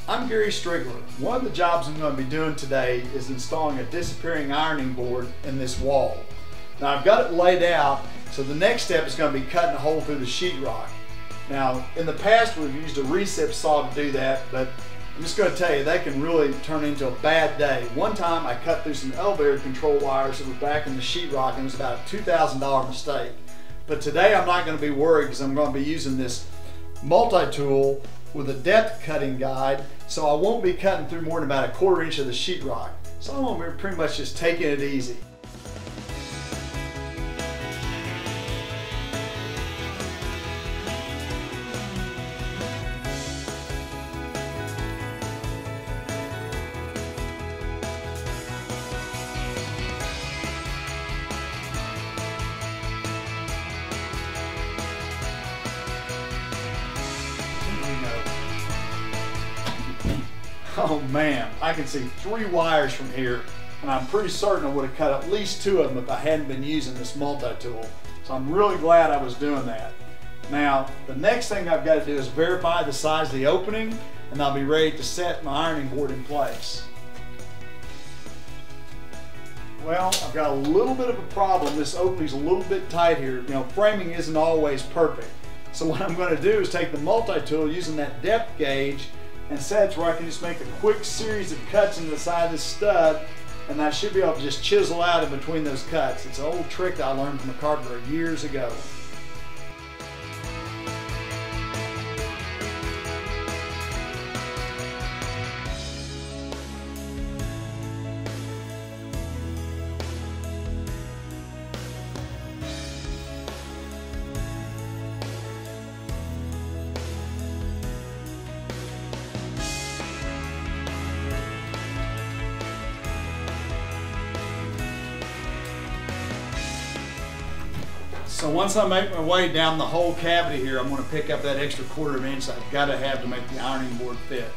I'm Gary Strigler. One of the jobs I'm going to be doing today is installing a disappearing ironing board in this wall. Now I've got it laid out, so the next step is going to be cutting a hole through the sheetrock. Now in the past we've used a recip saw to do that, but I'm just going to tell you that can really turn into a bad day. One time I cut through some elevator control wires that were back in the sheetrock and it was about a $2,000 mistake. But today I'm not going to be worried because I'm going to be using this multi-tool with a depth cutting guide, so I won't be cutting through more than about a 1/4 inch of the sheetrock. So I'm going to be pretty much just taking it easy. Oh man, I can see 3 wires from here, and I'm pretty certain I would have cut at least 2 of them if I hadn't been using this multi-tool. So I'm really glad I was doing that. Now, the next thing I've got to do is verify the size of the opening, and I'll be ready to set my ironing board in place. Well, I've got a little bit of a problem. This opening's a little bit tight here. You know, framing isn't always perfect. So what I'm going to do is take the multi-tool using that depth gauge and set it where I can just make a quick series of cuts into the side of this stud, and I should be able to just chisel out in between those cuts. It's an old trick that I learned from a carpenter years ago. So once I make my way down the whole cavity here, I'm going to pick up that extra 1/4 inch I've got to have to make the ironing board fit.